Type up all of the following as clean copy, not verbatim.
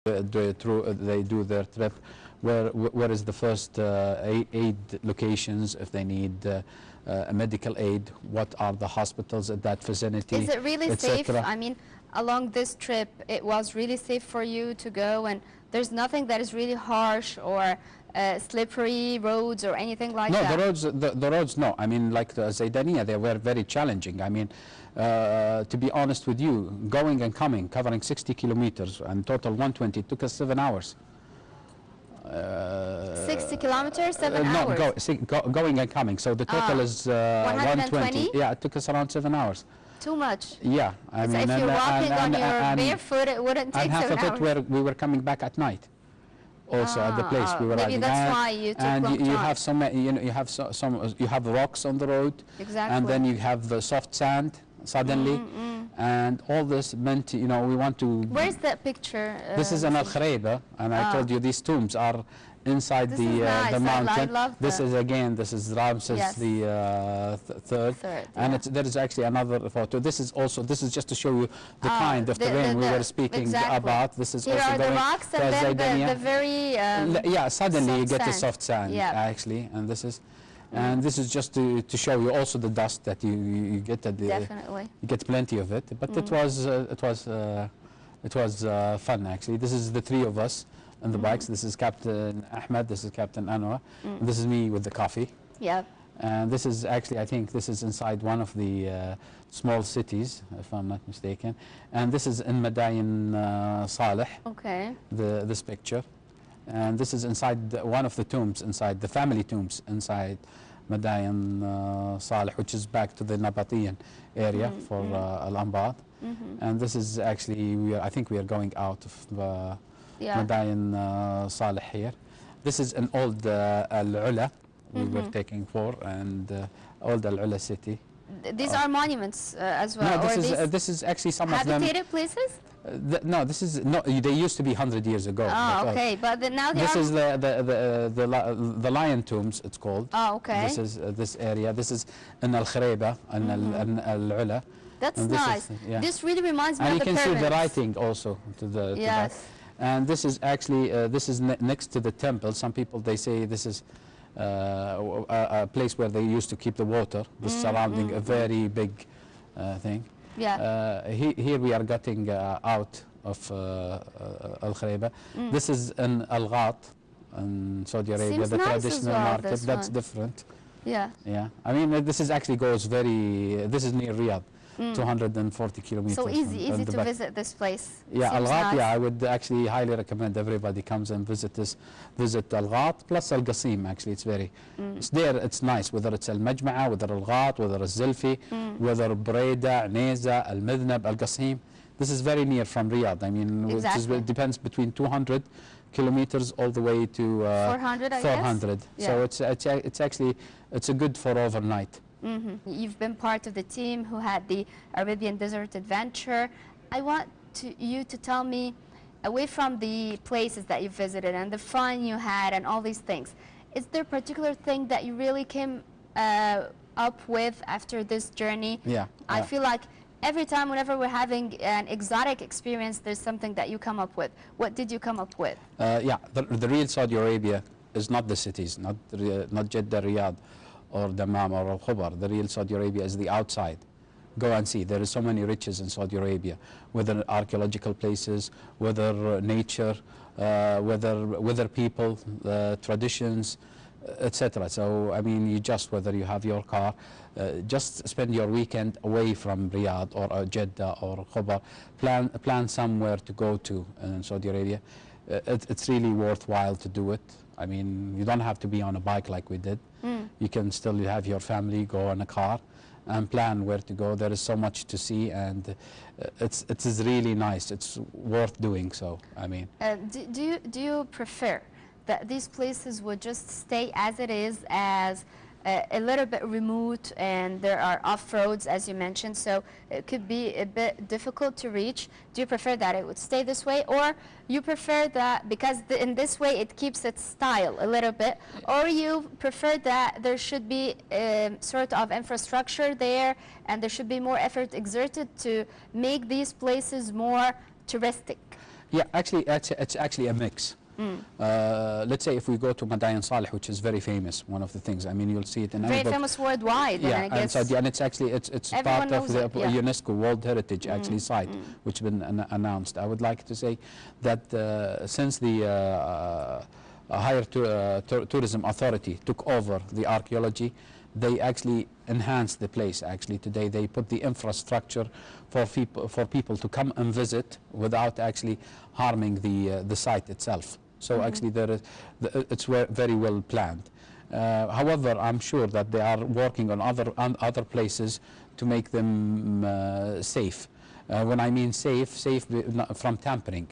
they do their trip, where is the first aid locations if they need a medical aid, what are the hospitals at that vicinity. Is it really safe? I mean, along this trip, it was really safe for you to go, and there's nothing that is really harsh or slippery roads or anything like that? No, the roads, no. I mean, like the Zaydaniya, they were very challenging. I mean, to be honest with you, going and coming, covering 60 kilometers and total 120, it took us 7 hours. 60 kilometers, 7 hours? No, going and coming. So the total is 120. Yeah, it took us around 7 hours. Too much. Yeah, I mean, if you're walking on your barefoot, it wouldn't take 7 hours. And half of it we were coming back at night. Also at the place we were maybe that's why you took long time. And you have some, you have rocks on the road. Exactly. And then you have the soft sand suddenly, and all this meant, we want to. Where's that picture? This is an Al Khurayba, and I told you these tombs are inside the mountain. I love this is Ramses the third, and there is actually another photo. This is just to show you the kind of terrain we were speaking about. This is here also are the rocks, and then the very suddenly you get sand. the soft sand actually, and this is. And this is just to show you also the dust that you get at the. Definitely. You get plenty of it, but it was fun actually. This is the three of us on the bikes. This is Captain Ahmed. This is Captain Anwar. And this is me with the coffee. Yep. And this is actually, I think this is inside one of the small cities, if I'm not mistaken. And this is in Madain Saleh. Okay. This picture. And this is inside one of the tombs, inside the family tombs, inside Madain Saleh, which is back to the Nabataean area for Al-Anbad. And this is actually, I think we are going out of Madain Saleh here. This is an old Al-Ula we were taking for, and old Al-Ula city. These are monuments as well? No, this is actually some of them. Habitated places? No, this is they used to be 100 years ago. Oh, okay, but now they this is the lion tombs. It's called. Oh, okay. This is this area. This is in Al Khurayba and Al Ula. That's nice. This really reminds me of the pyramids. And you can see the writing also to the. Yes. And this is actually this is next to the temple. Some people they say this is a place where they used to keep the water. This surrounding a very big thing. Yeah. Here we are getting out of Al Khurayba. This is in Al Ghat in Saudi Arabia, the traditional market. That's different. Yeah. Yeah. I mean, this is actually goes very. This is near Riyadh, 240 kilometers. So easy to visit this place. Yeah, Al Ghat. Nice. Yeah, I would actually highly recommend everybody comes and visit Al Ghat plus Al Qasim. Actually, it's very. It's there. It's nice. Whether it's Al Majma'a, whether Al Ghat, whether it's Zilfi, whether Breda, Neza, Al Midnab, Al Qasim. This is very near from Riyadh. I mean, it depends between 200 kilometers all the way to 400. 400. Yeah. So it's actually a good for overnight. You've been part of the team who had the Arabian Desert Adventure. I want you to tell me, away from the places that you visited and the fun you had and all these things, is there a particular thing that you really came up with after this journey? Yeah. I feel like every time whenever we're having an exotic experience, there's something that you come up with. What did you come up with? Yeah, the real Saudi Arabia is not the cities, not Jeddah, Riyadh, or Dammam or Al Khobar. The real Saudi Arabia is the outside. Go and see. There is so many riches in Saudi Arabia, whether archaeological places, whether nature, whether people, traditions, etc. So I mean, whether you have your car, just spend your weekend away from Riyadh or Jeddah or Khobar. Plan somewhere to go to in Saudi Arabia. It's really worthwhile to do it. I mean, you don't have to be on a bike like we did. You can still have your family go in a car and plan where to go. There is so much to see, and it is really nice. It's worth doing so. I mean, do you prefer that these places would just stay as it is, as a little bit remote, and there are off-roads, as you mentioned, so it could be a bit difficult to reach? Do you prefer that it would stay this way, or you prefer that because in this way it keeps its style a little bit, or you prefer that there should be sort of infrastructure there and there should be more effort exerted to make these places more touristic? Yeah, actually, it's actually a mix. Let's say if we go to Madayan Saleh, which is very famous, one of the things. I mean, you'll see it in Very any book. famous worldwide. Yeah, and I guess and it's actually it's everyone part of knows the it, yeah. UNESCO World Heritage actually site, which has been announced. I would like to say that since the higher tourism authority took over the archaeology, they actually enhanced the place. Actually, today they put the infrastructure for people to come and visit without actually harming the site itself. So actually, it's very well planned. However, I'm sure that they are working on other places to make them safe. When I mean safe from tampering.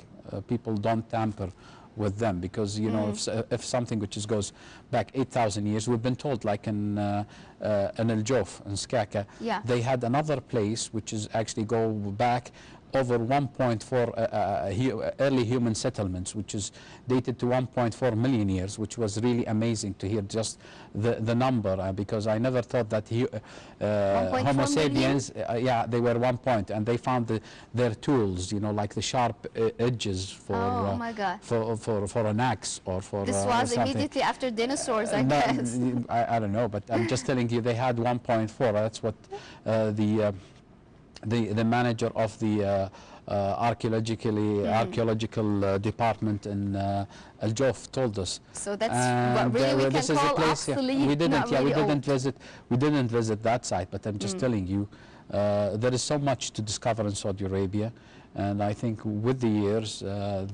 People don't tamper with them, because you know, if something which goes back 8,000 years, we've been told, like in El Jof in Skaka, Yeah. they had another place which is actually go back over 1.4 early human settlements, which is dated to 1.4 million years, which was really amazing to hear just the number, because I never thought that 1.4 Homo million? sapiens, yeah, they were 1 point, and they found their tools, you know, like the sharp edges for Oh my God. for an axe or for This was something. immediately after dinosaurs, I No, guess. I don't know, but I'm just telling you, they had 1.4. That's what the manager of the archaeological department in El Jof told us. So that's And, what really we this can is a call place, yeah. obsolete, We didn't, not yeah, really we didn't old. visit that site, but I'm just telling you, there is so much to discover in Saudi Arabia, and I think with the years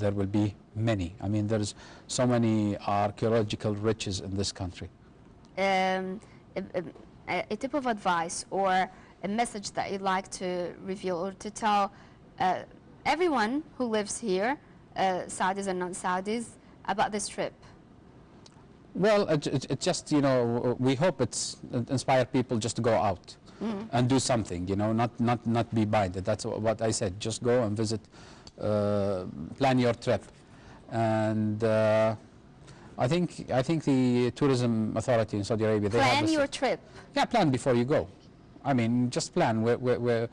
there will be many. I mean, there is so many archaeological riches in this country. A tip of advice or a message that you'd like to reveal or to tell everyone who lives here, Saudis and non-Saudis, about this trip? Well, it just, you know, we hope it inspire people just to go out and do something, you know, not be blinded. That's what I said. Just go and visit, plan your trip, and I think the tourism authority in Saudi Arabia, they have Plan this- your trip. Yeah, plan before you go. I mean, just plan where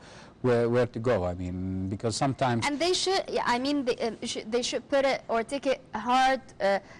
to go. I mean, because sometimes. And they should, yeah, I mean, they should put it or take it hard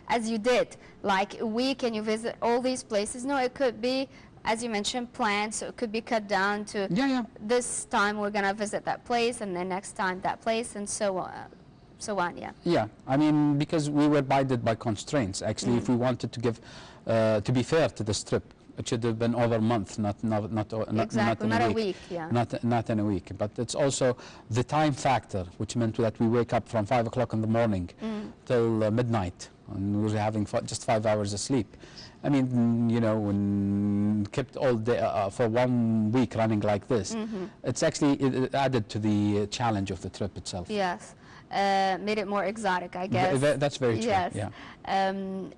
as you did, like a week and you visit all these places. No, it could be, as you mentioned, planned, so it could be cut down to Yeah. this time we're going to visit that place and then next time that place and so on, yeah. Yeah, I mean, because we were guided by constraints. Actually, if we wanted to give, to be fair to this trip, it should have been over a month, not Exactly, in not a a week. week, yeah. Not in a week. But it's also the time factor, which meant that we wake up from 5 o'clock in the morning till midnight, and we're having just 5 hours of sleep. I mean, you know, when kept all day for 1 week running like this, it's actually it added to the challenge of the trip itself. Yes, made it more exotic, I guess. That's very true. Yes. Yeah.